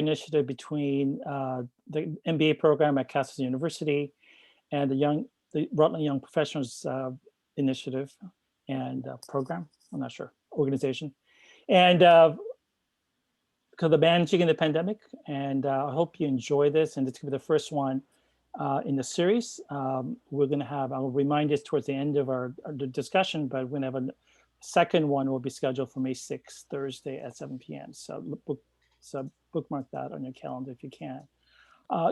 initiative between the MBA program at Castleton University and the Rutland Young Professionals Initiative and program. I'm not sure, organization. And because of managing in the pandemic, and I hope you enjoy this. And it's gonna be the first one in the series. We're gonna have, I'll remind you towards the end of our discussion, but we're gonna have a second one will be scheduled for May 6th, Thursday at 7 p.m. So bookmark that on your calendar if you can.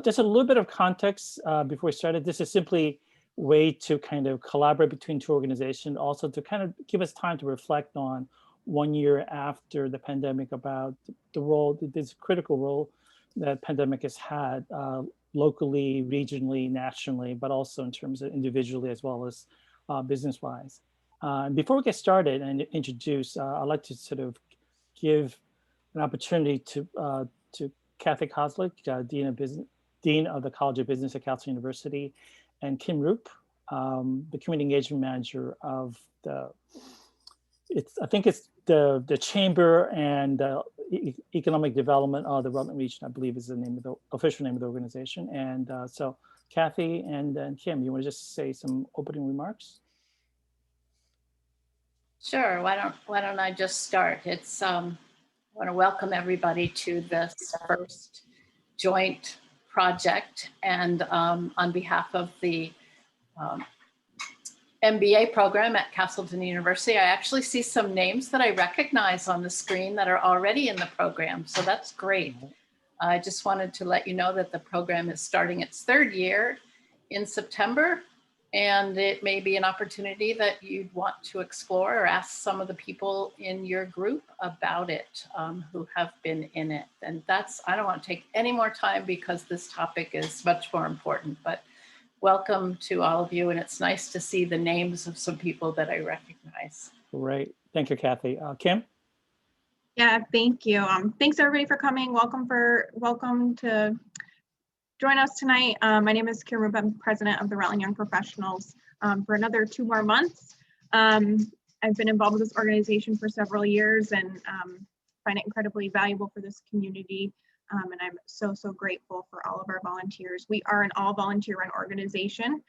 Just a little bit of context before we started. This is simply a way to kind of collaborate between two organizations, also to kind of give us time to reflect on 1 year after the pandemic about the role, this critical role that pandemic has had locally, regionally, nationally, but also in terms of individually as well as business-wise. Before we get started and introduce, I'd like to sort of give an opportunity to Kathy Kozlik, Dean of the College of Business at Castleton University, and Kim Roop, the Community Engagement Manager of I think it's the Chamber and Economic Development of the Rutland region, I believe is the name of the official name of the organization. And so Kathy and Kim, you want to just say some opening remarks? Sure, why don't I just start? It's I want to welcome everybody to this first joint project, and on behalf of the MBA program at Castleton University, I actually see some names that I recognize on the screen that are already in the program, so that's great. I just wanted to let you know that the program is starting its third year in September, and it may be an opportunity that you'd want to explore or ask some of the people in your group about it who have been in it. And I don't want to take any more time because this topic is much more important, but welcome to all of you. And it's nice to see the names of some people that I recognize. Great, thank you, Kathy. Kim? Yeah, thank you. Thanks everybody for coming. Welcome to join us tonight. My name is Kim Roop. I'm president of the Rutland Young Professionals for another 2 more months. I've been involved with this organization for several years and find it incredibly valuable for this community. And I'm so grateful for all of our volunteers. We are an all volunteer run organization.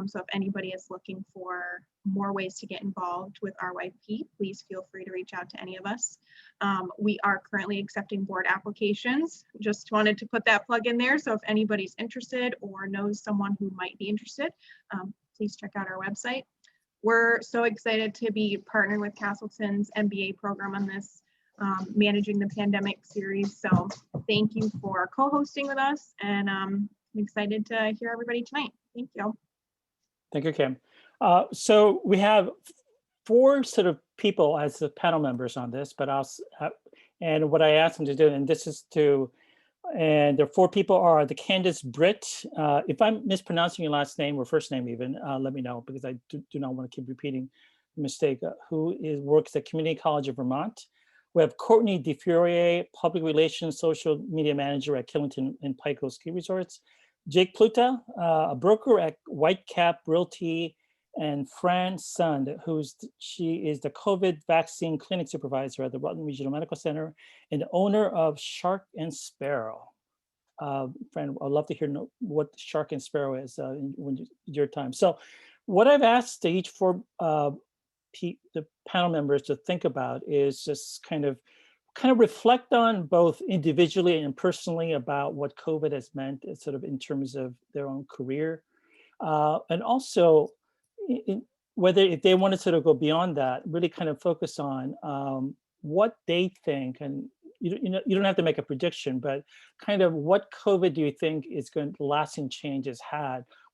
So if anybody is looking for more ways to get involved with RYP, please feel free to reach out to any of us. We are currently accepting board applications. Just wanted to put that plug in there. So if anybody's interested or knows someone who might be interested, please check out our website. We're so excited to be partnering with Castleton's MBA program on this Managing the Pandemic series. So thank you for co-hosting with us, and I'm excited to hear everybody tonight. Thank you. Thank you, Kim. So we have 4 sort of people as the panel members on this, but and what I asked them to do, and this is and the 4 people are the Candace Britt. If I'm mispronouncing your last name or first name even, let me know, because I do not want to keep repeating the mistake, works at Community College of Vermont. We have Courtney DeFurier, Public Relations Social Media Manager at Killington and Pico Ski Resorts. Jake Pluta, a broker at Whitecap Realty, and Fran Sund, she is the COVID vaccine clinic supervisor at the Rutland Regional Medical Center and the owner of Shark and Sparrow. Fran, I'd love to hear what Shark and Sparrow is when your time. So what I've asked each 4 the panel members to think about is just kind of reflect on both individually and personally about what COVID has meant sort of in terms of their own career. And also whether if they want to sort of go beyond that, really kind of focus on what they think, and you don't have to make a prediction, but kind of what COVID do you think is lasting changes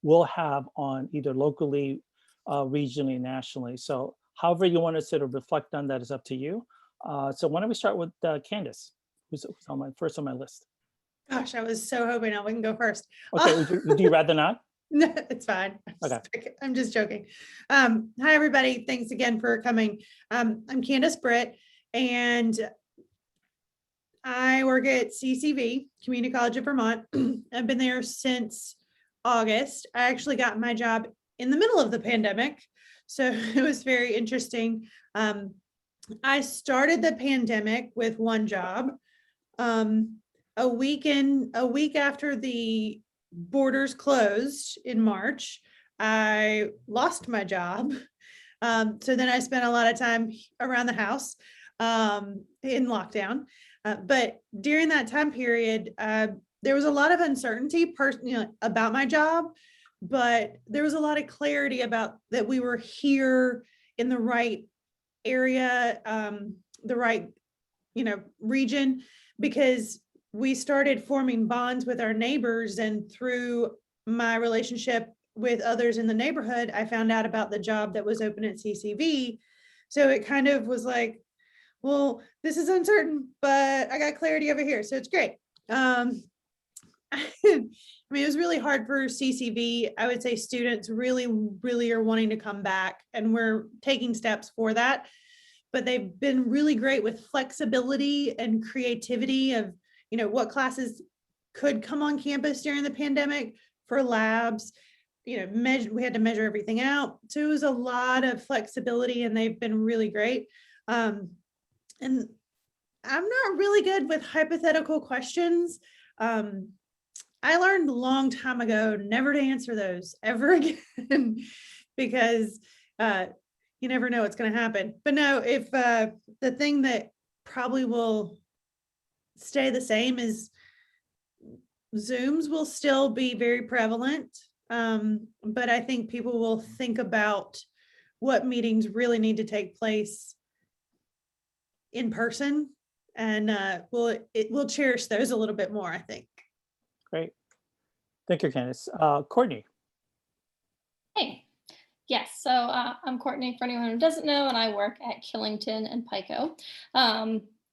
will have on either locally, regionally, nationally. So however you want to sort of reflect on that is up to you. So why don't we start with Candace, who's first on my list. Gosh, I was so hoping I wouldn't go first. Okay, would you rather not? No, it's fine. I'm just joking. Hi, everybody. Thanks again for coming. I'm Candace Britt, and I work at CCV, Community College of Vermont. I've been there since August. I actually got my job in the middle of the pandemic, so it was very interesting. I started the pandemic with one job. a week after the borders closed in March, I lost my job. So then I spent a lot of time around the house in lockdown. But during that time period, there was a lot of uncertainty about my job, but there was a lot of clarity about that we were here in the right area, the right, region, because we started forming bonds with our neighbors, and through my relationship with others in the neighborhood, I found out about the job that was open at CCV. So it kind of was like, well, this is uncertain, but I got clarity over here, so it's great. I mean, it was really hard for CCV. I would say students really, really are wanting to come back, and we're taking steps for that. But they've been really great with flexibility and creativity of, what classes could come on campus during the pandemic for labs. We had to measure everything out. So it was a lot of flexibility, and they've been really great. And I'm not really good with hypothetical questions. I learned a long time ago never to answer those ever again because you never know what's going to happen. But no, if the thing that probably will stay the same is Zooms will still be very prevalent. But I think people will think about what meetings really need to take place in person, and we'll cherish those a little bit more, I think. Great. Thank you, Candace. Courtney. Hey, yes, so I'm Courtney, for anyone who doesn't know, and I work at Killington and Pico.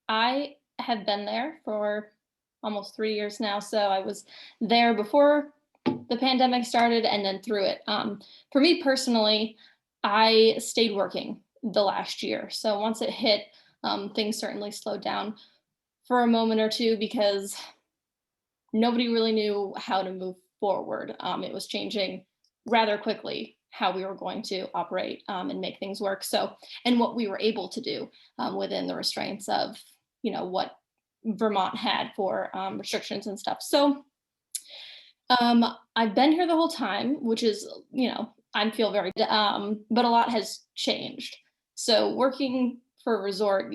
I have been there for almost 3 years now, so I was there before the pandemic started and then through it. For me personally, I stayed working the last year. So once it hit, things certainly slowed down for a moment or two because nobody really knew how to move forward. It was changing rather quickly how we were going to operate and make things work. So, and what we were able to do within the restraints of, what Vermont had for restrictions and stuff. So I've been here the whole time, which is, I feel very, but a lot has changed. So working for a resort,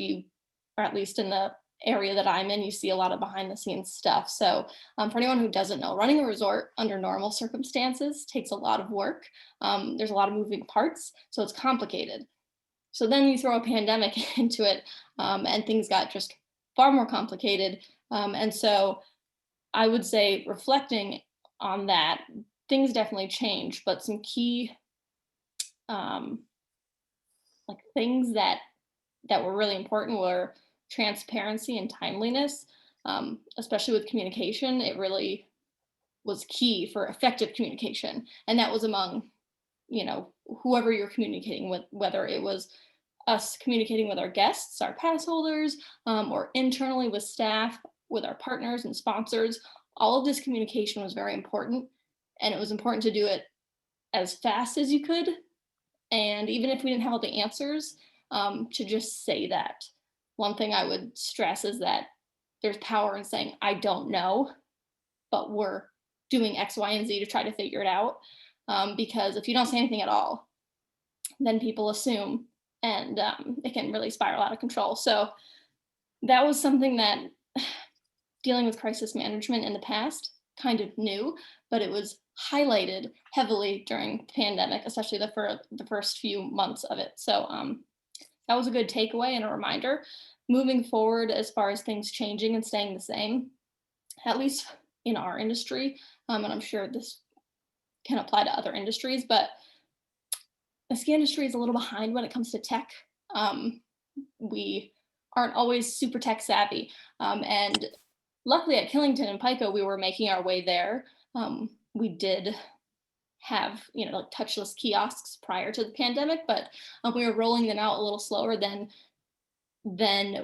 or at least in the area that I'm in, you see a lot of behind the scenes stuff. So for anyone who doesn't know, running a resort under normal circumstances takes a lot of work. There's a lot of moving parts, so it's complicated. So then you throw a pandemic into it, and things got just far more complicated. And so I would say, reflecting on that, things definitely changed, but some key things that were really important were transparency and timeliness, especially with communication. It really was key for effective communication. And that was among, whoever you're communicating with, whether it was us communicating with our guests, our pass holders, or internally with staff, with our partners and sponsors. All of this communication was very important, and it was important to do it as fast as you could. And even if we didn't have all the answers, to just say that. One thing I would stress is that there's power in saying, I don't know, but we're doing X, Y, and Z to try to figure it out. Because if you don't say anything at all, then people assume, and it can really spiral out of control. So that was something that dealing with crisis management in the past kind of knew, but it was highlighted heavily during the pandemic, especially the first few months of it. So that was a good takeaway and a reminder. Moving forward, as far as things changing and staying the same, at least in our industry, and I'm sure this can apply to other industries, but the ski industry is a little behind when it comes to tech. We aren't always super tech savvy. And luckily at Killington and Pico, we were making our way there. We did have, touchless kiosks prior to the pandemic, but we were rolling them out a little slower than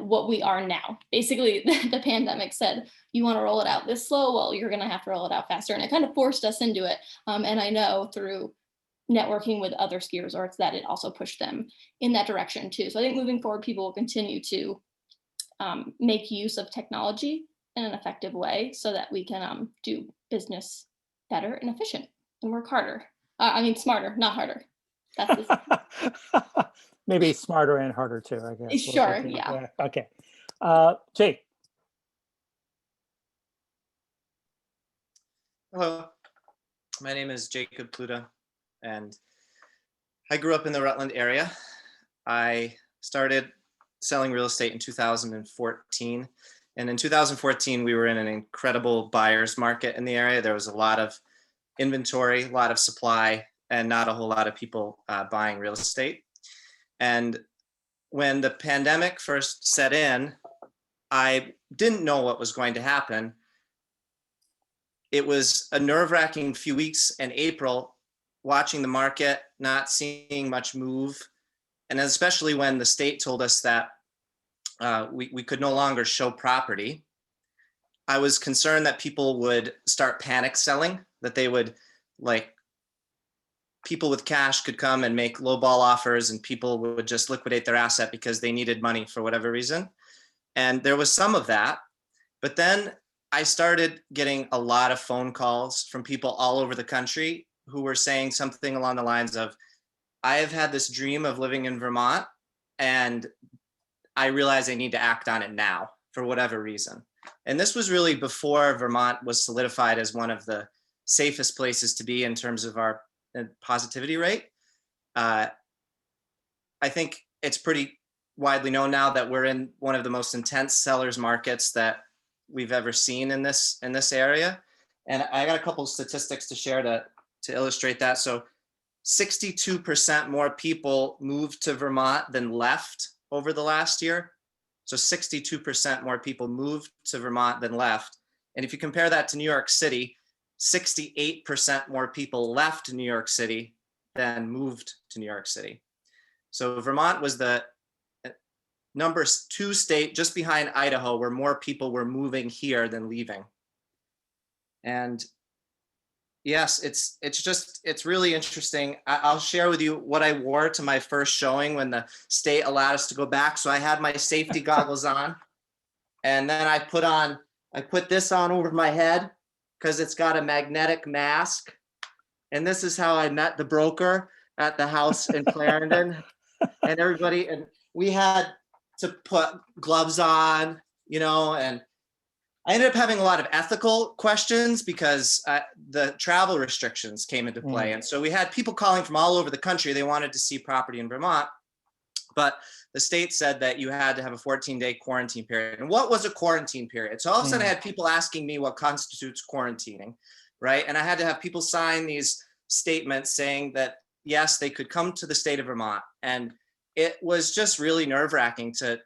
what we are now. Basically, the pandemic said, you want to roll it out this slow? Well, you're going to have to roll it out faster. And it kind of forced us into it. And I know through networking with other ski resorts that it also pushed them in that direction too. So I think moving forward, people will continue to make use of technology in an effective way so that we can do business better and efficient and work harder. Smarter, not harder. That's the Maybe smarter and harder too, I guess. We'll sure, get to- yeah. Okay. Jake. Hello, my name is Jacob Pluta, and I grew up in the Rutland area. I started selling real estate in 2014. And in 2014, we were in an incredible buyer's market in the area. There was a lot of inventory, a lot of supply, and not a whole lot of people buying real estate. And when the pandemic first set in, I didn't know what was going to happen. It was a nerve-wracking few weeks in April, watching the market, not seeing much move. And especially when the state told us that we could no longer show property, I was concerned that people would start panic selling, that they would, like, people with cash could come and make lowball offers and people would just liquidate their asset because they needed money for whatever reason. And there was some of that. But then I started getting a lot of phone calls from people all over the country who were saying something along the lines of, I have had this dream of living in Vermont and I realize I need to act on it now for whatever reason. And this was really before Vermont was solidified as one of the safest places to be in terms of our positivity rate. I think it's pretty widely known now that we're in one of the most intense sellers markets that we've ever seen in this area. And I got a couple of statistics to share to illustrate that. So 62% more people moved to Vermont than left over the last year. So 62% more people moved to Vermont than left. And if you compare that to New York City, 68% more people left New York City than moved to New York City. So Vermont was the number 2 state, just behind Idaho, where more people were moving here than leaving. And yes, it's really interesting. I'll share with you what I wore to my first showing when the state allowed us to go back. So I had my safety goggles on, and then I put this on over my head because it's got a magnetic mask. And this is how I met the broker at the house in Clarendon and everybody. And we had to put gloves on, and I ended up having a lot of ethical questions because the travel restrictions came into play. And so we had people calling from all over the country. They wanted to see property in Vermont, but the state said that you had to have a 14-day quarantine period. And what was a quarantine period? So all of a sudden I had people asking me what constitutes quarantining, right? And I had to have people sign these statements saying that, yes, they could come to the state of Vermont. And it was just really nerve-wracking to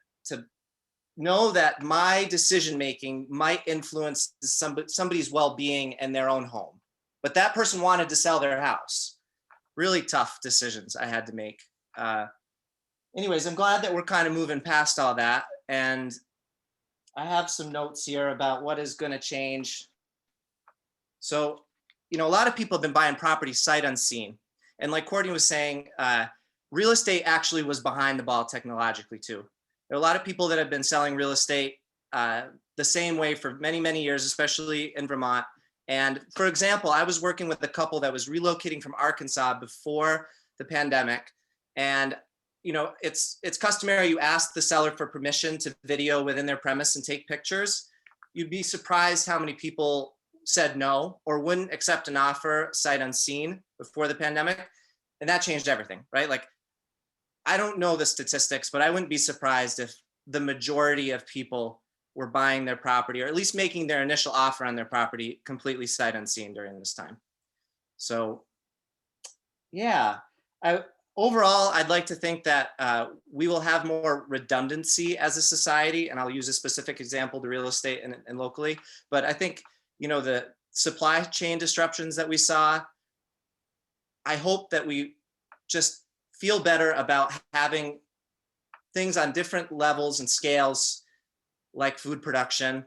know that my decision-making might influence somebody's well-being in their own home. But that person wanted to sell their house. Really tough decisions I had to make. Anyways, I'm glad that we're kind of moving past all that. And I have some notes here about what is going to change. So, a lot of people have been buying property sight unseen. And like Courtney was saying, real estate actually was behind the ball technologically too. There are a lot of people that have been selling real estate the same way for many, many years, especially in Vermont. And for example, I was working with a couple that was relocating from Arkansas before the pandemic. And it's customary, you ask the seller for permission to video within their premise and take pictures. You'd be surprised how many people said no or wouldn't accept an offer sight unseen before the pandemic. And that changed everything, right? Like, I don't know the statistics, but I wouldn't be surprised if the majority of people were buying their property or at least making their initial offer on their property completely sight unseen during this time. So yeah, overall, I'd like to think that we will have more redundancy as a society, and I'll use a specific example to real estate and locally. But I think, the supply chain disruptions that we saw, I hope that we just feel better about having things on different levels and scales, like food production,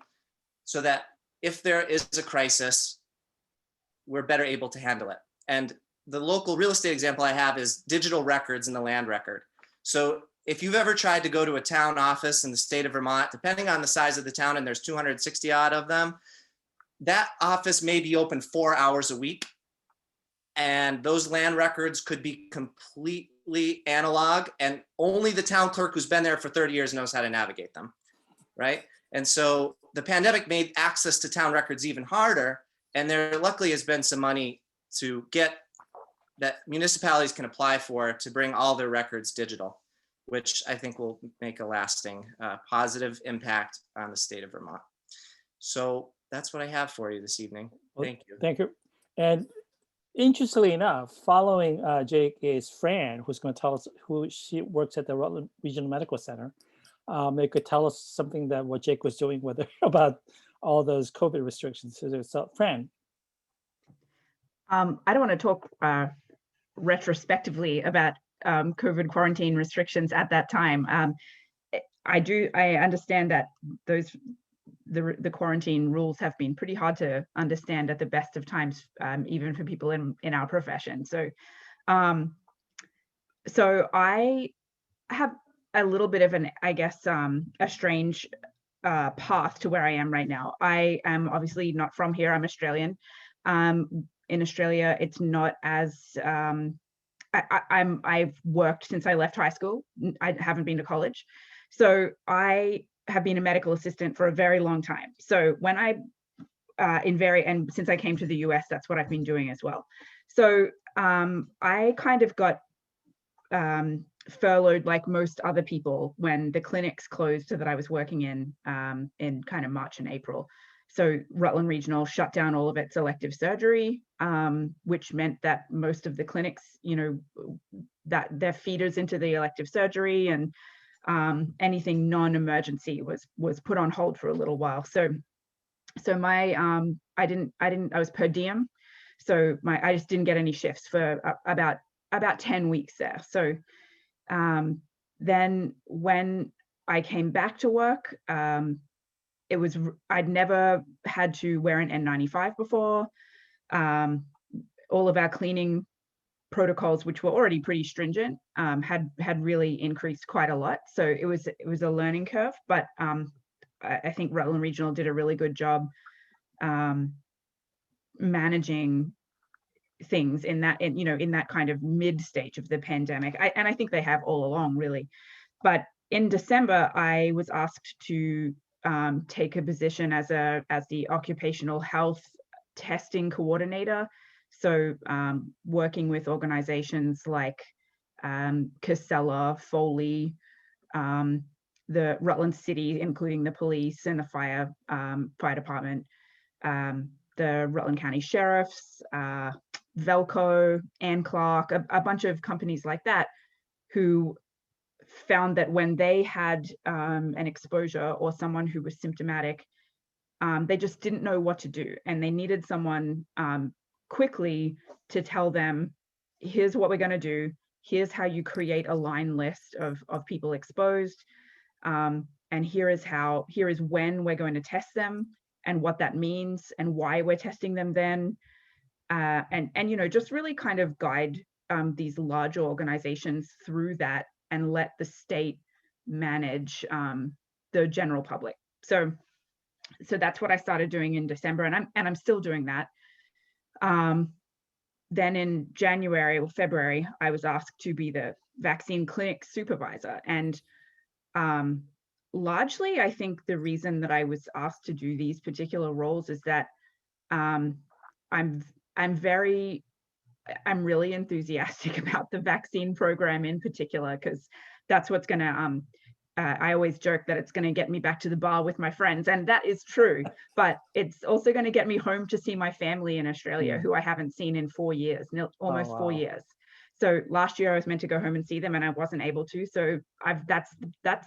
so that if there is a crisis, we're better able to handle it. And the local real estate example I have is digital records in the land record. So if you've ever tried to go to a town office in the state of Vermont, depending on the size of the town, and there's 260 odd of them, that office may be open 4 hours a week. And those land records could be completely analog, and only the town clerk who's been there for 30 years knows how to navigate them, right? And so the pandemic made access to town records even harder. And there luckily has been some money to get that municipalities can apply for to bring all their records digital, which I think will make a lasting positive impact on the state of Vermont. So that's what I have for you this evening. Thank you. Thank you. And interestingly enough, following Jake is Fran, who's going to tell us who she works at the Rutland Regional Medical Center. They could tell us something that what Jake was doing with about all those COVID restrictions. So Fran. I don't want to talk retrospectively about COVID quarantine restrictions at that time. I understand that the quarantine rules have been pretty hard to understand at the best of times, even for people in our profession. So I have a little bit of an, I guess, a strange path to where I am right now. I am obviously not from here. I'm Australian. In Australia, it's not as I've worked since I left high school. I haven't been to college, so I have been a medical assistant for a very long time. So when and since I came to the US, that's what I've been doing as well. So I kind of got furloughed like most other people when the clinics closed that I was working in kind of March and April. So Rutland Regional shut down all of its elective surgery, which meant that most of the clinics, that their feeders into the elective surgery and anything non-emergency was put on hold for a little while. So my I was per diem, so I just didn't get any shifts for about 10 weeks there. So then when I came back to work, I'd never had to wear an N95 before. All of our cleaning protocols, which were already pretty stringent, had really increased quite a lot. So it was a learning curve, but I think Rutland Regional did a really good job managing things in that kind of mid stage of the pandemic. And I think they have all along, really. But in December, I was asked to take a position as the occupational health testing coordinator. So working with organizations like Casella, Foley, the Rutland City, including the police and the fire department, the Rutland County Sheriffs, Velco, Ann Clark, a bunch of companies like that, who found that when they had an exposure or someone who was symptomatic, they just didn't know what to do. And they needed someone quickly to tell them, here's what we're going to do. Here's how you create a line list of people exposed. And here is when we're going to test them and what that means and why we're testing them then. And just really kind of guide these larger organizations through that and let the state manage the general public. So that's what I started doing in December, and I'm still doing that. Then in January or February, I was asked to be the vaccine clinic supervisor. And largely, I think the reason that I was asked to do these particular roles is that I'm really enthusiastic about the vaccine program in particular, because that's what's going to, I always joke that it's going to get me back to the bar with my friends, and that is true, but it's also going to get me home to see my family in Australia, who I haven't seen in 4 years, almost 4 years. So last year I was meant to go home and see them and I wasn't able to. So that's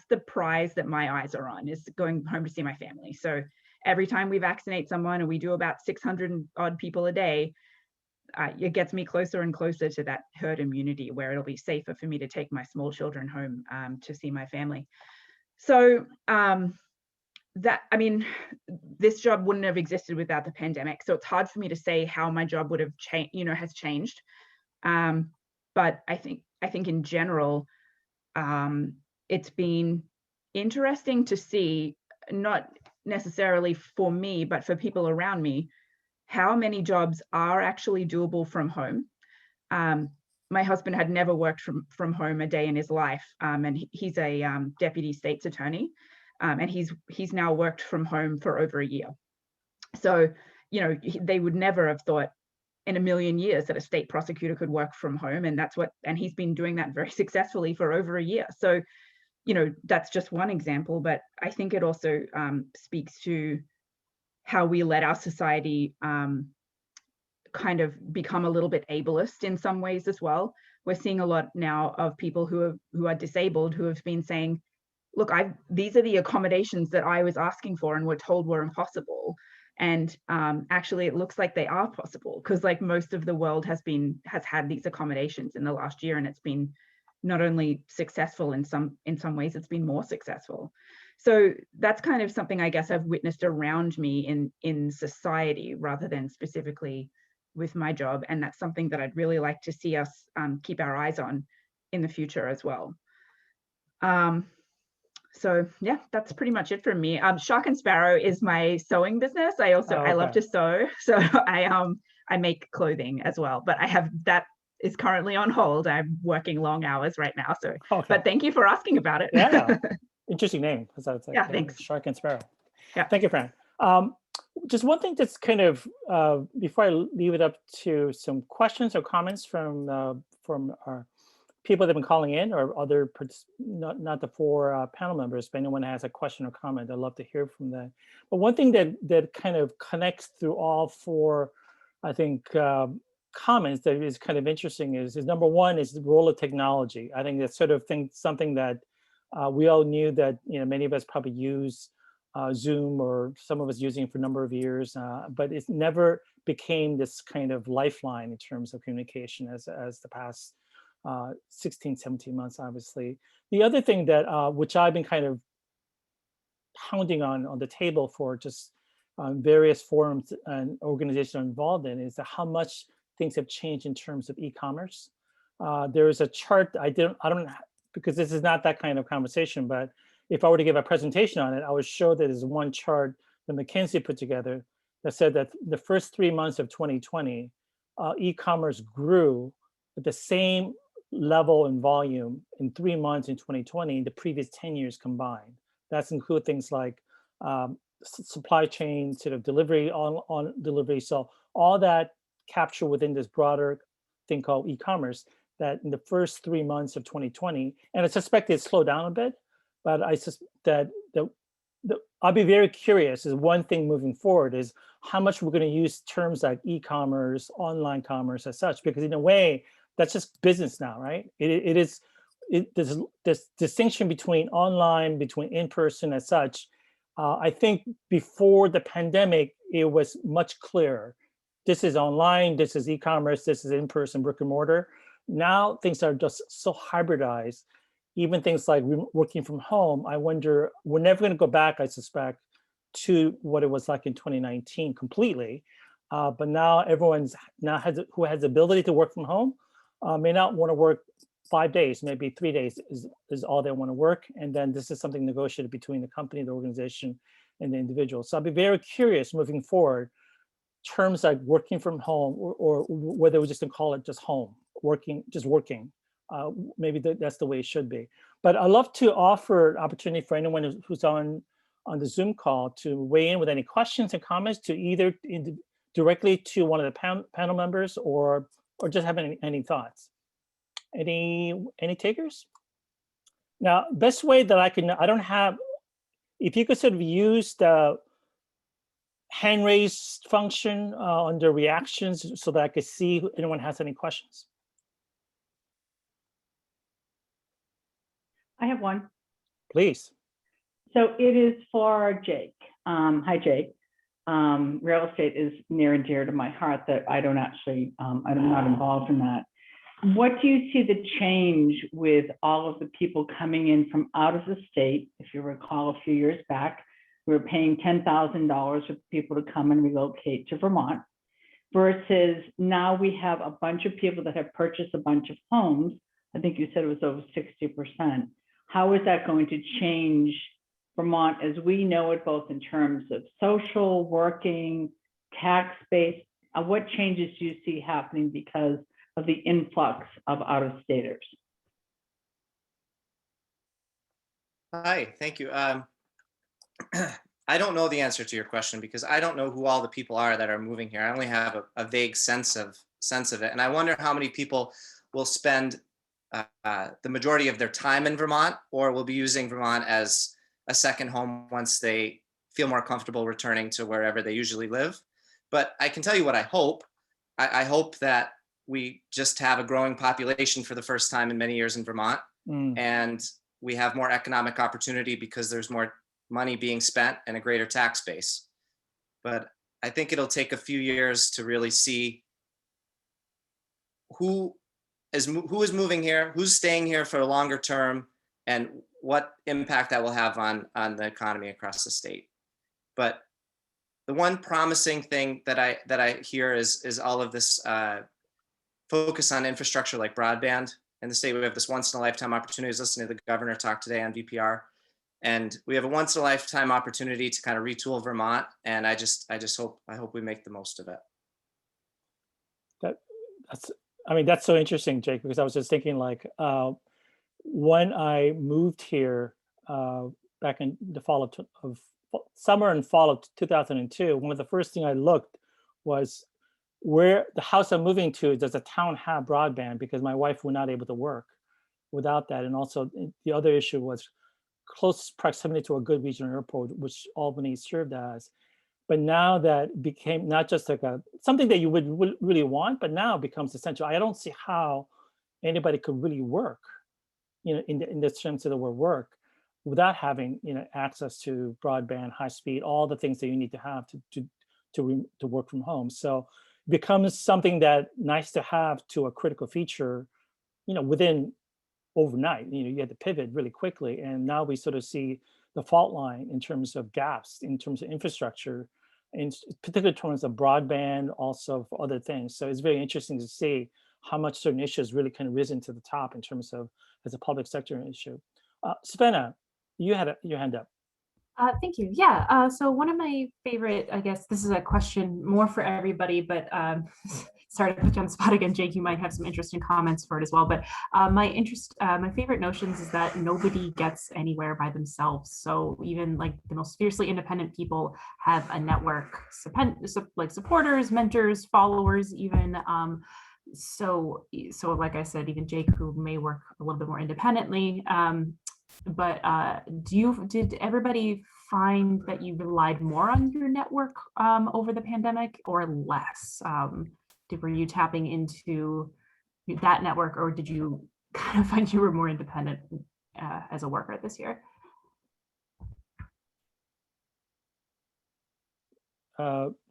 the prize that my eyes are on, is going home to see my family. So every time we vaccinate someone, and we do about 600 odd people a day, it gets me closer and closer to that herd immunity where it'll be safer for me to take my small children home to see my family. So this job wouldn't have existed without the pandemic. So it's hard for me to say how my job would have changed, has changed. But I think in general, it's been interesting to see, not necessarily for me, but for people around me, how many jobs are actually doable from home. My husband had never worked from home a day in his life, and he's a deputy state's attorney, and he's now worked from home for over a year. So, you know, they would never have thought in a million years that a state prosecutor could work from home, and he's been doing that very successfully for over a year. So, you know, that's just one example, but I think it also speaks to how we let our society kind of become a little bit ableist in some ways as well. We're seeing a lot now of people who are disabled who have been saying, look, these are the accommodations that I was asking for and were told were impossible. And actually it looks like they are possible, because like most of the world has had these accommodations in the last year, and it's been not only successful in some ways, it's been more successful. So that's kind of something I guess I've witnessed around me in society rather than specifically with my job. And that's something that I'd really like to see us keep our eyes on in the future as well. So yeah, that's pretty much it from me. Shark and Sparrow is my sewing business. I love to sew. So I make clothing as well, but that is currently on hold. I'm working long hours right now. So, but thank you for asking about it. Yeah, interesting name. Yeah, thanks. Shark and Sparrow. Yeah. Thank you, Fran. Just one thing that's kind of, before I leave it up to some questions or comments from our people that have been calling in, or other, not the four panel members, but anyone has a question or comment, I'd love to hear from them. But one thing that kind of connects through all four, I think, comments that is kind of interesting is number one is the role of technology. I think that's sort of something that we all knew that, you know, many of us probably use Zoom, or some of us using it for a number of years, but it never became this kind of lifeline in terms of communication as the past 16, 17 months, obviously. The other thing that, which I've been kind of pounding on the table for just various forums and organizations I'm involved in, is how much things have changed in terms of e-commerce. There is a chart, I don't, because this is not that kind of conversation, but if I were to give a presentation on it, I would show that there's one chart that McKinsey put together that said that the first 3 months of 2020, e-commerce grew at the same level and volume in 3 months in 2020, the previous 10 years combined. That's include things like supply chain, sort of delivery, on delivery. So all that captured within this broader thing called e-commerce, that in the first 3 months of 2020, and I suspect it slowed down a bit, but I suspect that I'll be very curious, is one thing moving forward, is how much we're going to use terms like e-commerce, online commerce as such, because in a way, that's just business now, right? There's this distinction between online, between in-person as such. I think before the pandemic, it was much clearer. This is online, this is e-commerce, this is in-person, brick and mortar. Now things are just so hybridized. Even things like working from home, I wonder, we're never going to go back, I suspect, to what it was like in 2019 completely. But now everyone who has the ability to work from home may not want to work 5 days, maybe 3 days is all they want to work. And then this is something negotiated between the company, the organization, and the individual. So I'll be very curious moving forward, terms like working from home, or whether we're just going to call it just home, just working. Maybe that's the way it should be. But I'd love to offer opportunity for anyone who's on the Zoom call to weigh in with any questions and comments, to either directly to one of the panel members, or just have any thoughts. Any takers? Now, best way that I don't have, if you could sort of use the hand raise function under reactions so that I could see if anyone has any questions. I have one. Please. So it is for Jake. Hi, Jake. Real estate is near and dear to my heart. That I don't actually, I'm not involved in that. What do you see the change with all of the people coming in from out of the state? If you recall, a few years back, we were paying $10,000 for people to come and relocate to Vermont, versus now we have a bunch of people that have purchased a bunch of homes. I think you said it was over 60%. how is that going to change Vermont as we know it, both in terms of social, working, tax base? What changes do you see happening because of the influx of out-of-staters? Hi, thank you. I don't know the answer to your question because I don't know who all the people are that are moving here. I only have a vague sense of it, and I wonder how many people will spend the majority of their time in Vermont, or will be using Vermont as a second home once they feel more comfortable returning to wherever they usually live. But I can tell you what I hope. I hope that we just have a growing population for the first time in many years in Vermont, and we have more economic opportunity because there's more money being spent and a greater tax base. But I think it'll take a few years to really see who is moving here, who's staying here for a longer term, and what impact that will have on the economy across the state. But the one promising thing that I hear is all of this focus on infrastructure like broadband in the state. We have this once in a lifetime opportunity. I was listening to the governor talk today on VPR, and we have a once in a lifetime opportunity to kind of retool Vermont. And I hope we make the most of it. That's so interesting, Jake, because I was just thinking like when I moved here back in the summer and fall of 2002, one of the first thing I looked was where the house I'm moving to, does the town have broadband? Because my wife was not able to work without that. And also the other issue was close proximity to a good regional airport, which Albany served as. But now that became not just like something that you would really want, but now becomes essential. I don't see how anybody could really work, in the terms of the word work, without having, access to broadband, high speed, all the things that you need to have to work from home. So it becomes something that nice to have to a critical feature, within overnight. You had to pivot really quickly, and now we sort of see the fault line in terms of gaps, in terms of infrastructure, in particular terms of broadband, also for other things. So it's very interesting to see how much certain issues really kind of risen to the top in terms of as a public sector issue. Savannah, you had your hand up. Thank you. Yeah. So one of my favorite, I guess this is a question more for everybody, but sorry to put you on the spot again, Jake, you might have some interesting comments for it as well. But my favorite notions is that nobody gets anywhere by themselves. So even like the most fiercely independent people have a network, like supporters, mentors, followers, even. So like I said, even Jake, who may work a little bit more independently, but did everybody find that you relied more on your network over the pandemic or less? Were you tapping into that network, or did you kind of find you were more independent as a worker this year?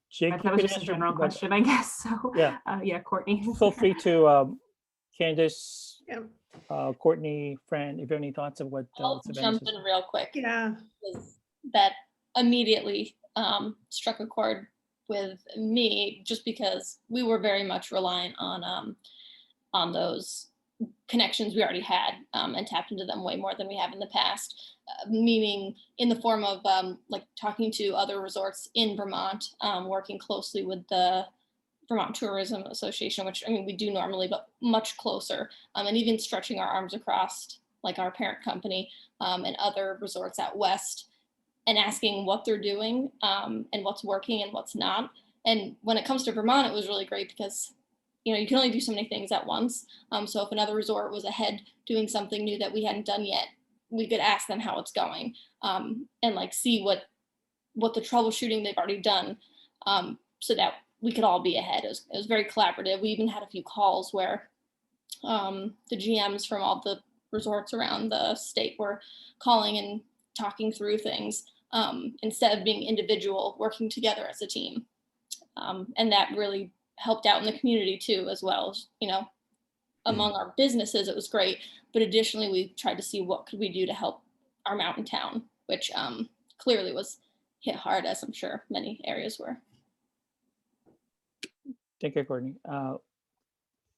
Jake, that was just a general question, I guess. So yeah, Courtney. Feel free to Candace. Yeah. Courtney, Fran, if you have any thoughts of what I'll jump in real quick. Yeah. That immediately struck a chord with me, just because we were very much reliant on those connections we already had, and tapped into them way more than we have in the past, meaning in the form of like talking to other resorts in Vermont, working closely with the Vermont Tourism Association, which we do normally, but much closer, and even stretching our arms across like our parent company and other resorts out west, and asking what they're doing and what's working and what's not. And when it comes to Vermont, it was really great because you can only do so many things at once. So if another resort was ahead doing something new that we hadn't done yet, we could ask them how it's going, and like see what the troubleshooting they've already done, so that we could all be ahead. It was very collaborative. We even had a few calls where the GMs from all the resorts around the state were calling and talking through things, instead of being individual, working together as a team. And that really helped out in the community too, as well. Among our businesses, it was great. But additionally, we tried to see what could we do to help our mountain town, which clearly was hit hard, as I'm sure many areas were. Thank you, Courtney.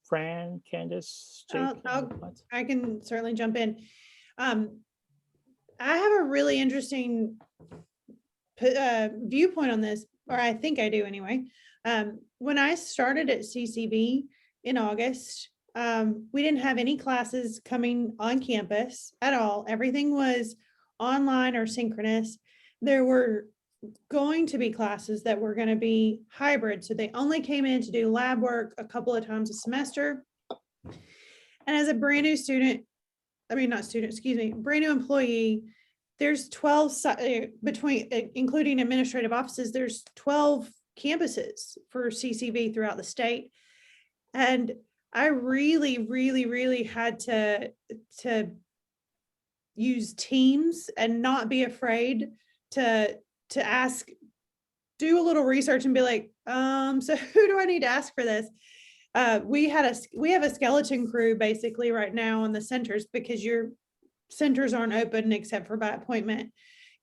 Fran, Candace, Jake, I can certainly jump in. I have a really interesting viewpoint on this, or I think I do anyway. When I started at CCV in August, we didn't have any classes coming on campus at all. Everything was online or synchronous. There were going to be classes that were going to be hybrid. So they only came in to do lab work a couple of times a semester. And as a brand new student, I mean, not student, excuse me, brand new employee, there's 12 between, including administrative offices, there's 12 campuses for CCV throughout the state. And I really had to use Teams and not be afraid to ask, do a little research and be like, so who do I need to ask for this? We have a skeleton crew basically right now on the centers, because your centers aren't open except for by appointment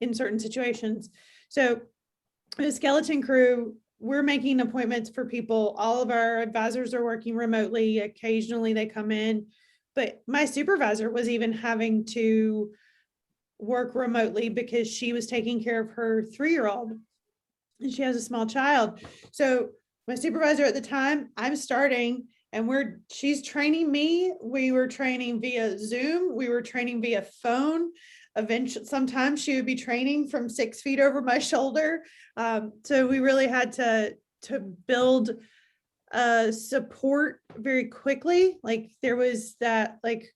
in certain situations. So the skeleton crew, we're making appointments for people. All of our advisors are working remotely. Occasionally they come in, but my supervisor was even having to work remotely because she was taking care of her 3-year-old and she has a small child. So my supervisor at the time, I'm starting, and she's training me. We were training via Zoom. We were training via phone. Eventually, sometimes she would be training from 6 feet over my shoulder. So we really had to build support very quickly. Like there was that, like,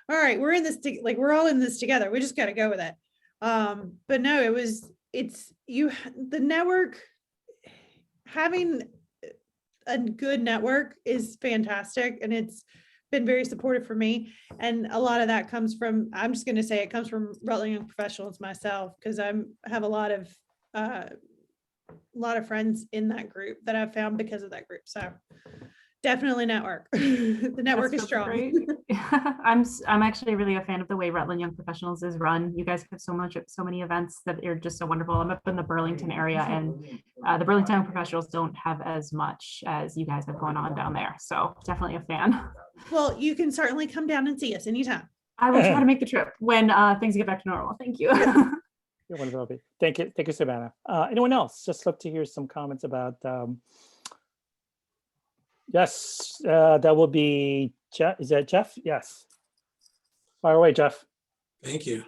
all right, we're in this, like we're all in this together. We just got to go with it. But no, the network, having a good network is fantastic, and it's been very supportive for me. And a lot of that comes from, I'm just going to say it comes from Rutland Young Professionals myself, because I have a lot of friends in that group that I've found because of that group. So definitely network. The network is strong. Great. I'm actually really a fan of the way Rutland Young Professionals is run. You guys have so many events that are just so wonderful. I'm up in the Burlington area, and the Burlington Young Professionals don't have as much as you guys have going on down there. So definitely a fan. Well, you can certainly come down and see us anytime. I will try to make the trip when things get back to normal. Thank you. You're wonderful. Thank you, Savannah. Anyone else? Just love to hear some comments about. Yes, that will be Jeff. Is that Jeff? Yes. Fire away, Jeff. Thank you.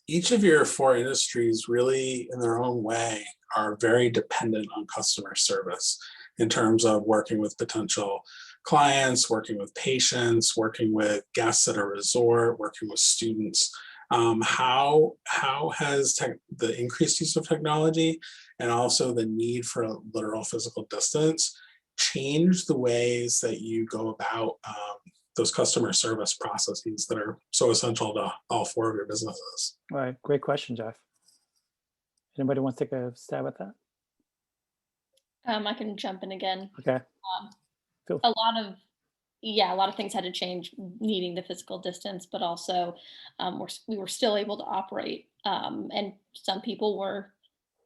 Each of your 4 industries really, in their own way, are very dependent on customer service in terms of working with potential clients, working with patients, working with guests at a resort, working with students. How has the increased use of technology and also the need for a literal physical distance change the ways that you go about those customer service processes that are so essential to all 4 of your businesses? All right, great question, Jeff. Anybody want to take a stab at that? I can jump in again. Okay. A lot of things had to change, needing the physical distance, but also we were still able to operate, and some people were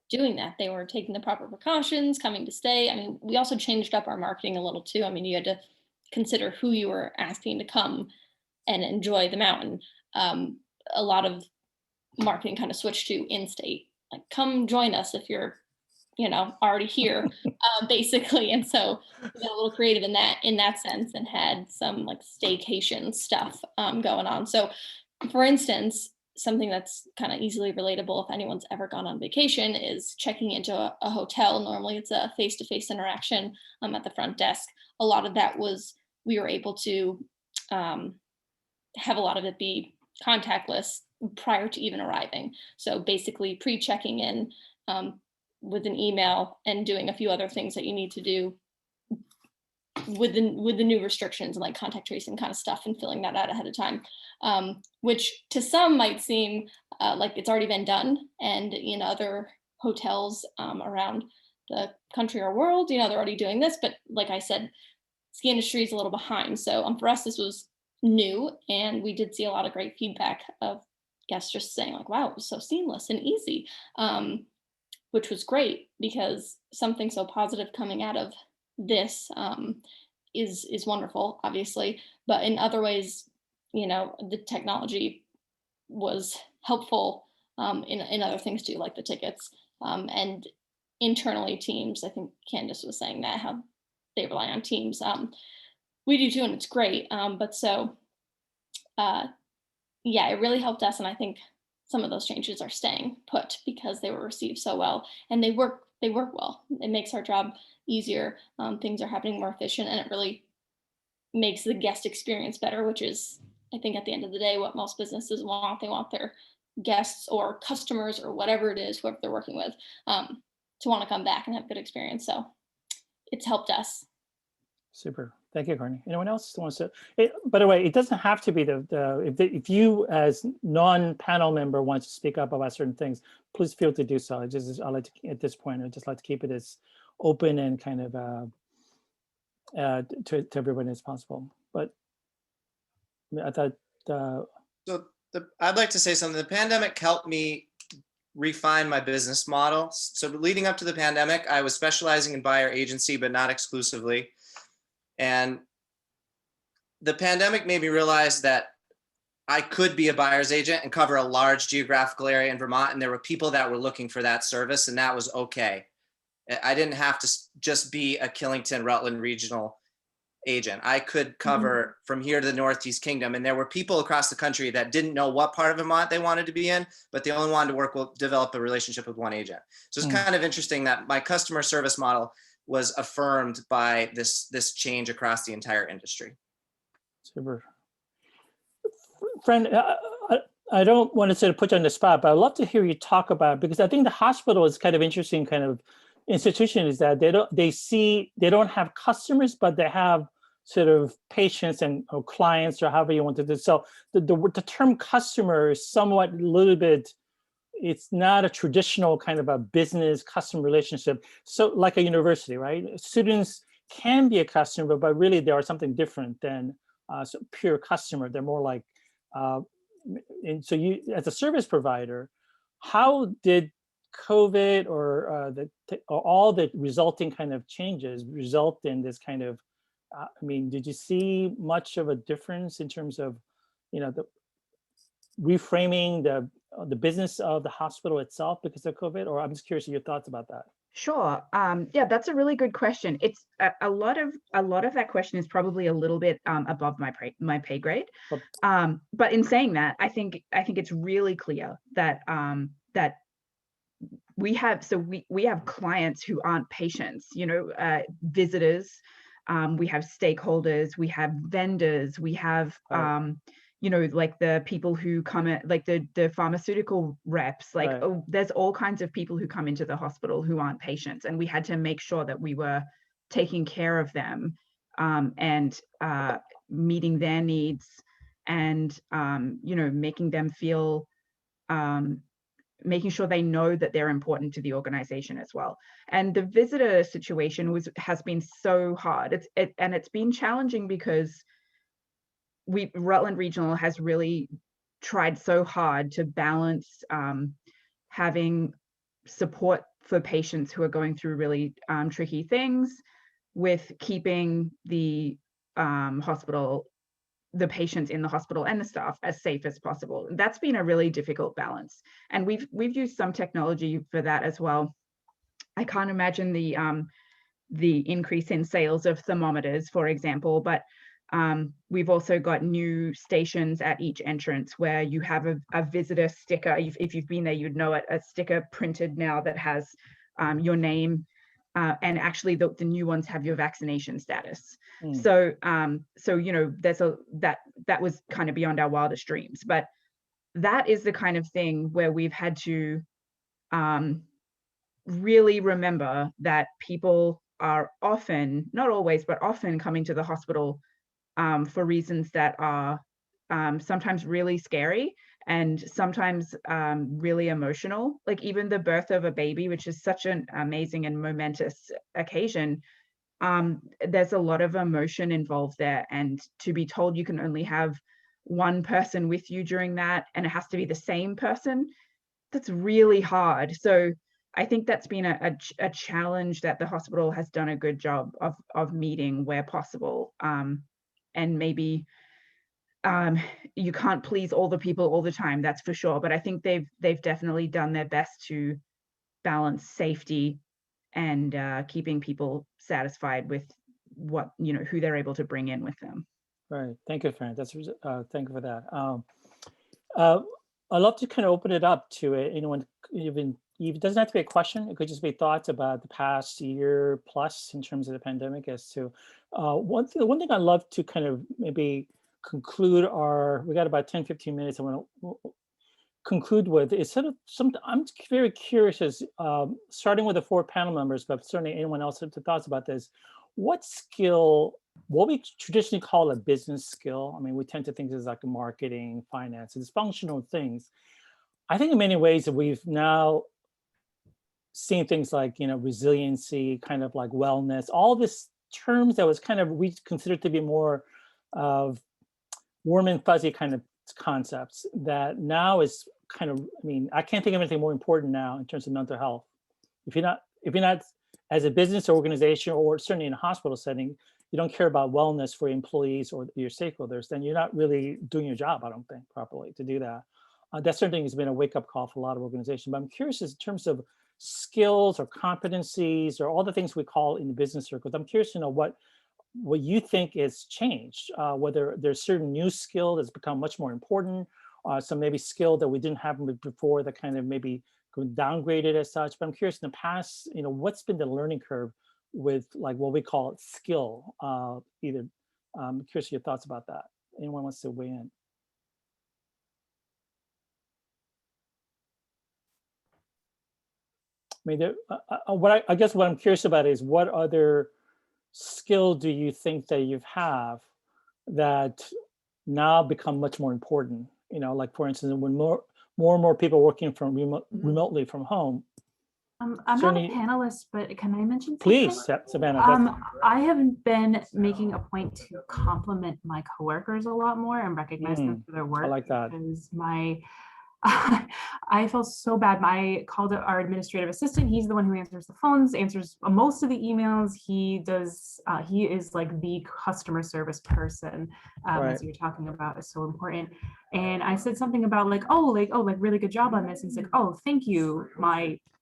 doing that. They were taking the proper precautions, coming to stay. I mean, we also changed up our marketing a little too. I mean, you had to consider who you were asking to come and enjoy the mountain. A lot of marketing kind of switched to in-state, like come join us if you're, already here, basically. And so we got a little creative in that sense, and had some like staycation stuff going on. So for instance, something that's kind of easily relatable if anyone's ever gone on vacation is checking into a hotel. Normally it's a face-to-face interaction at the front desk. A lot of that was, we were able to have a lot of it be contactless prior to even arriving. So basically pre-checking in with an email and doing a few other things that you need to do with the new restrictions and like contact tracing kind of stuff, and filling that out ahead of time, which to some might seem like it's already been done. And other hotels around the country or world, they're already doing this. But like I said, ski industry is a little behind. So for us, this was new, and we did see a lot of great feedback of guests just saying like, wow, it was so seamless and easy, which was great, because something so positive coming out of this is wonderful, obviously. But in other ways, the technology was helpful in other things too, like the tickets. And internally teams, I think Candace was saying that, how they rely on teams. We do too, and it's great. But so, yeah, it really helped us. And I think some of those changes are staying put because they were received so well, and they work well. It makes our job easier. Things are happening more efficient, and it really makes the guest experience better, which is, I think, at the end of the day, what most businesses want. They want their guests or customers or whatever it is, whoever they're working with, to want to come back and have a good experience. So it's helped us. Super. Thank you, Courtney. Anyone else who wants to? By the way, it doesn't have to be if you as non-panel member wants to speak up about certain things, please feel to do so. I like to, at this point, I just like to keep it as open and kind of to everyone as possible. But I thought. I'd like to say something. The pandemic helped me refine my business model. So leading up to the pandemic, I was specializing in buyer agency, but not exclusively. And the pandemic made me realize that I could be a buyer's agent and cover a large geographical area in Vermont. And there were people that were looking for that service, and that was okay. I didn't have to just be a Killington, Rutland regional agent. I could cover from here to the Northeast Kingdom. And there were people across the country that didn't know what part of Vermont they wanted to be in, but they only wanted to develop a relationship with one agent. So it's kind of interesting that my customer service model was affirmed by this change across the entire industry. Super. Friend, I don't want to sort of put you on the spot, but I'd love to hear you talk about, because I think the hospital is kind of interesting kind of institution, is that they don't have customers, but they have sort of patients and or clients, or however you want to do. So the term customer is somewhat a little bit, it's not a traditional kind of a business customer relationship. So like a university, right? Students can be a customer, but really they are something different than pure customer. They're more like, and so you, as a service provider, how did COVID or all the resulting kind of changes result in this kind of, I mean, did you see much of a difference in terms of, the reframing the business of the hospital itself because of COVID? Or I'm just curious of your thoughts about that. Sure. Yeah, that's a really good question. It's a lot of that question is probably a little bit above my pay grade. But in saying that, I think it's really clear that that we have clients who aren't patients, visitors, we have stakeholders, we have vendors, we have like the people who come at, like the pharmaceutical reps, like there's all kinds of people who come into the hospital who aren't patients, and we had to make sure that we were taking care of them and meeting their needs, and making them feel making sure they know that they're important to the organization as well. And the visitor situation has been so hard. It's been challenging because Rutland Regional has really tried so hard to balance having support for patients who are going through really tricky things with keeping the patients in the hospital and the staff as safe as possible. That's been a really difficult balance. And we've used some technology for that as well. I can't imagine the increase in sales of thermometers, for example, but we've also got new stations at each entrance where you have a visitor sticker. If you've been there, you'd know it, a sticker printed now that has your name, and actually the new ones have your vaccination status. So there's that was kind of beyond our wildest dreams, but that is the kind of thing where we've had to really remember that people are often, not always, but often coming to the hospital for reasons that are sometimes really scary and sometimes really emotional. Like even the birth of a baby, which is such an amazing and momentous occasion, there's a lot of emotion involved there. And to be told you can only have one person with you during that, and it has to be the same person, that's really hard. So I think that's been a challenge that the hospital has done a good job of meeting where possible. And maybe you can't please all the people all the time, that's for sure. But I think they've definitely done their best to balance safety and keeping people satisfied with what, who they're able to bring in with them. Right. Thank you, Fran. Thank you for that. I'd love to kind of open it up to anyone. It doesn't have to be a question. It could just be thoughts about the past year plus in terms of the pandemic. As to one thing I'd love to kind of maybe conclude we got about 10, 15 minutes. I want to conclude with is sort of something I'm very curious as starting with the 4 panel members, but certainly anyone else have thoughts about this. What we traditionally call a business skill, I mean, we tend to think this is like marketing, finance, it's functional things. I think in many ways that we've now seen things like, resiliency, kind of like wellness, all this terms that was kind of, we consider to be more of warm and fuzzy kind of concepts that now is kind of, I mean, I can't think of anything more important now in terms of mental health. If you're not as a business or organization, or certainly in a hospital setting, you don't care about wellness for your employees or your stakeholders, then you're not really doing your job, I don't think, properly to do that. That certainly has been a wake-up call for a lot of organizations. But I'm curious in terms of skills or competencies or all the things we call in the business circles. I'm curious to know what you think has changed, whether there's certain new skill that's become much more important, some maybe skill that we didn't have before that kind of maybe downgraded as such. But I'm curious in the past, what's been the learning curve with like what we call skill? I'm curious your thoughts about that. Anyone wants to weigh in? I mean, I guess what I'm curious about is what other skill do you think that you have that now become much more important? Like for instance, when more and more people working from remotely from home. I'm not a certainly- panelist, but can I mention something? Please, Savannah. I have been making a point to compliment my coworkers a lot more and recognize them for their work. I like that. Because I felt so bad. I called our administrative assistant. He's the one who answers the phones, answers most of the emails. He is like the customer service person, as you're talking about, is so important. And I said something about like really good job on this. And he's like, oh, thank you.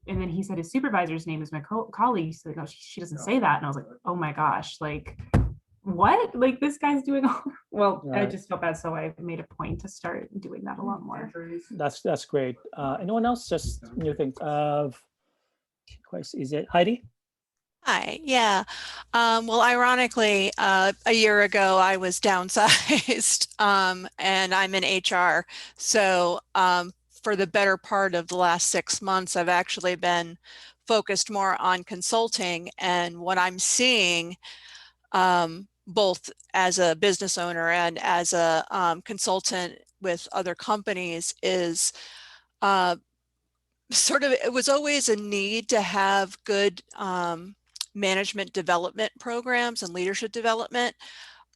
And then he said his supervisor's name is my colleague. He's like, oh, she doesn't say that. And I was like, oh my gosh, like, what? Like this guy's doing all well, right. I just felt bad. So I made a point to start doing that a lot more. That's great. Anyone else just think of, is it Heidi? Hi, yeah. Well, ironically, a year ago I was downsized and I'm in HR. So for the better part of the last 6 months, I've actually been focused more on consulting, and what I'm seeing both as a business owner and as a consultant with other companies is it was always a need to have good management development programs and leadership development.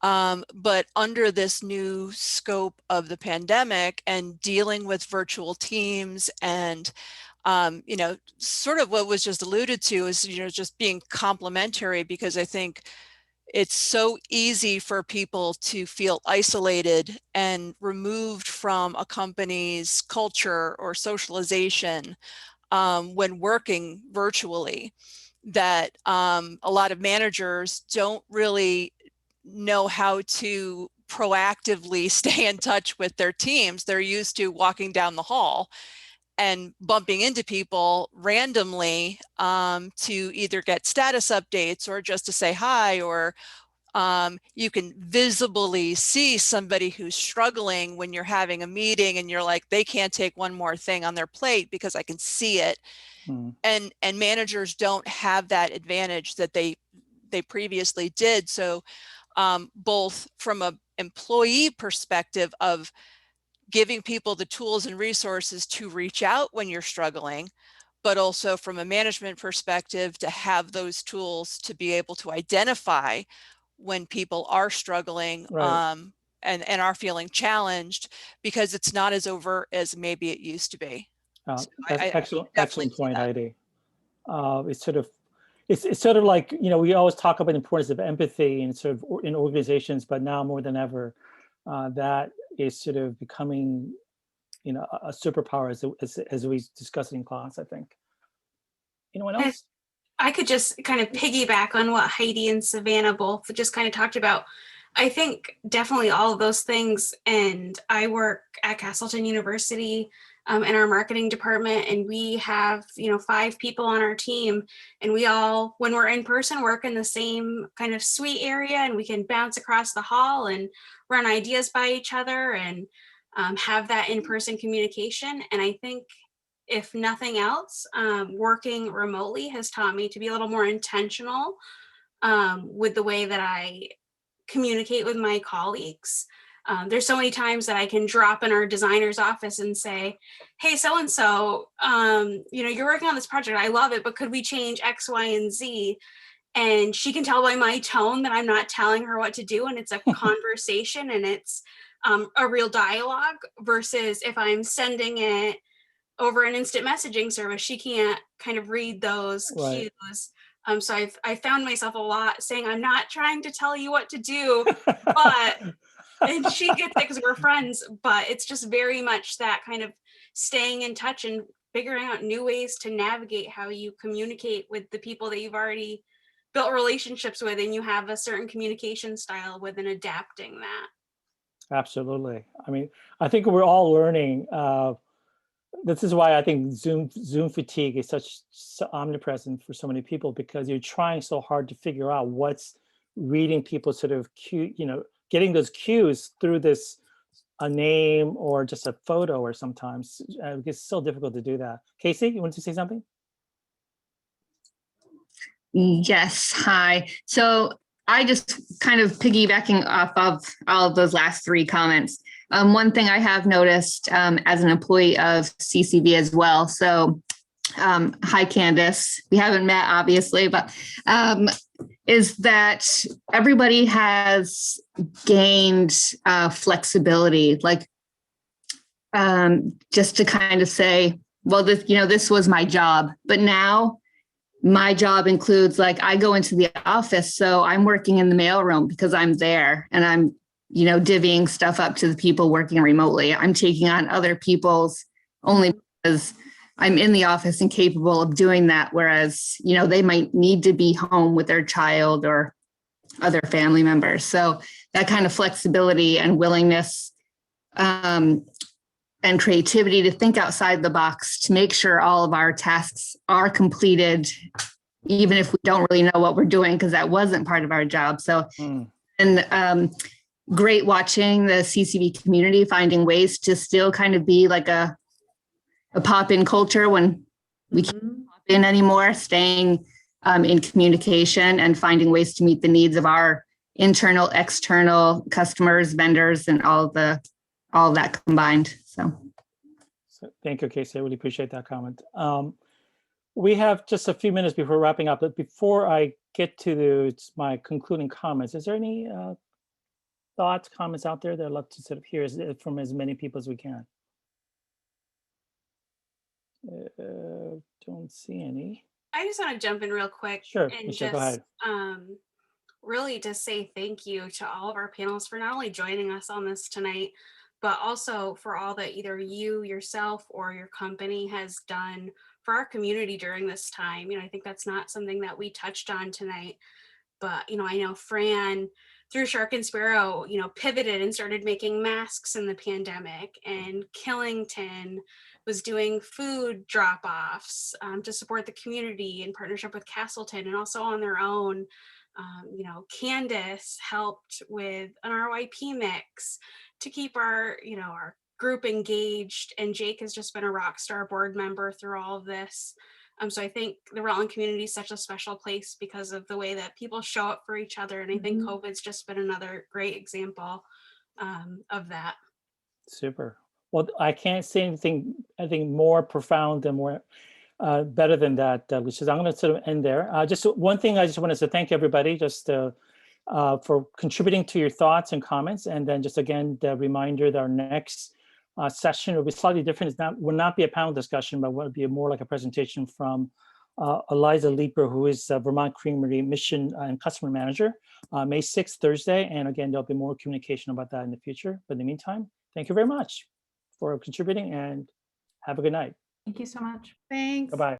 But under this new scope of the pandemic and dealing with virtual teams and sort of what was just alluded to is, just being complementary, because I think it's so easy for people to feel isolated and removed from a company's culture or socialization when working virtually, that a lot of managers don't really know how to proactively stay in touch with their teams. They're used to walking down the hall and bumping into people randomly to either get status updates or just to say hi, or you can visibly see somebody who's struggling when you're having a meeting and you're like, they can't take one more thing on their plate because I can see it. And managers don't have that advantage that they previously did. So both from an employee perspective of giving people the tools and resources to reach out when you're struggling, but also from a management perspective to have those tools to be able to identify when people are struggling, right. and are feeling challenged, because it's not as overt as maybe it used to be. That's I excellent point, Heidi. It's sort of like, we always talk about the importance of empathy and sort of in organizations, but now more than ever, that is sort of becoming, you know, a superpower as we discussed in class, I think. Anyone else? I could just kind of piggyback on what Heidi and Savannah both just kind of talked about. I think definitely all of those things. And I work at Castleton University in our marketing department, and we have, 5 people on our team, and we all, when we're in person, work in the same kind of suite area, and we can bounce across the hall and run ideas by each other and have that in-person communication. And I think if nothing else, working remotely has taught me to be a little more intentional with the way that I communicate with my colleagues. There's so many times that I can drop in our designer's office and say, hey, so-and-so, you're working on this project. I love it, but could we change X, Y, and Z? And she can tell by my tone that I'm not telling her what to do. And it's a conversation, and it's a real dialogue, versus if I'm sending it over an instant messaging service, she can't kind of read those Right. cues. So I found myself a lot saying, I'm not trying to tell you what to do, but, and she gets it because we're friends, but it's just very much that kind of staying in touch and figuring out new ways to navigate how you communicate with the people that you've already built relationships with, and you have a certain communication style with, and adapting that. Absolutely. I mean, I think we're all learning. This is why I think Zoom fatigue is so omnipresent for so many people, because you're trying so hard to figure out what's reading people's sort of cue, getting those cues through a name or just a photo, or sometimes it's so difficult to do that. Casey, you want to say something? Yes, hi. So I just kind of piggybacking off of all of those last 3 comments. One thing I have noticed as an employee of CCV as well. So hi, Candace. We haven't met, obviously, but is that everybody has gained flexibility, like just to kind of say, well, this was my job, but now my job includes, like, I go into the office, so I'm working in the mailroom because I'm there, and I'm, divvying stuff up to the people working remotely. I'm taking on other people's only because I'm in the office and capable of doing that. Whereas, they might need to be home with their child or other family members. So that kind of flexibility and willingness and creativity to think outside the box to make sure all of our tasks are completed, even if we don't really know what we're doing, because that wasn't part of our job. So, and great watching the CCV community finding ways to still kind of be like a pop-in culture when we can't pop in anymore, staying in communication and finding ways to meet the needs of our internal, external customers, vendors, and all that combined. So thank you, Casey. I really appreciate that comment. We have just a few minutes before wrapping up, but before I get to my concluding comments, is there any thoughts, comments out there that I'd love to sort of hear from as many people as we can? Don't see any. I just want to jump in real quick. Sure, and Michelle, just go ahead. Really to say thank you to all of our panelists for not only joining us on this tonight, but also for all that either you yourself or your company has done for our community during this time. I think that's not something that we touched on tonight, but I know Fran through Shark and Sparrow, pivoted and started making masks in the pandemic, and Killington was doing food drop-offs to support the community in partnership with Castleton, and also on their own. Candace helped with an RYP mix to keep our group engaged, and Jake has just been a rock star board member through all of this. So I think the Rutland community is such a special place because of the way that people show up for each other. And I think COVID's just been another great example of that. Super. Well, I can't say anything, I think, more profound and more better than that, Lucia. I'm going to sort of end there. Just one thing I just wanted to thank everybody just for contributing to your thoughts and comments. And then just again, the reminder that our next session will be slightly different. Will not be a panel discussion, but will be more like a presentation from Eliza Leeper, who is Vermont Creamery Mission and Customer Manager, May 6th, Thursday. And again, there'll be more communication about that in the future. But in the meantime, thank you very much for contributing and have a good night. Thank you so much. Thanks. Bye-bye.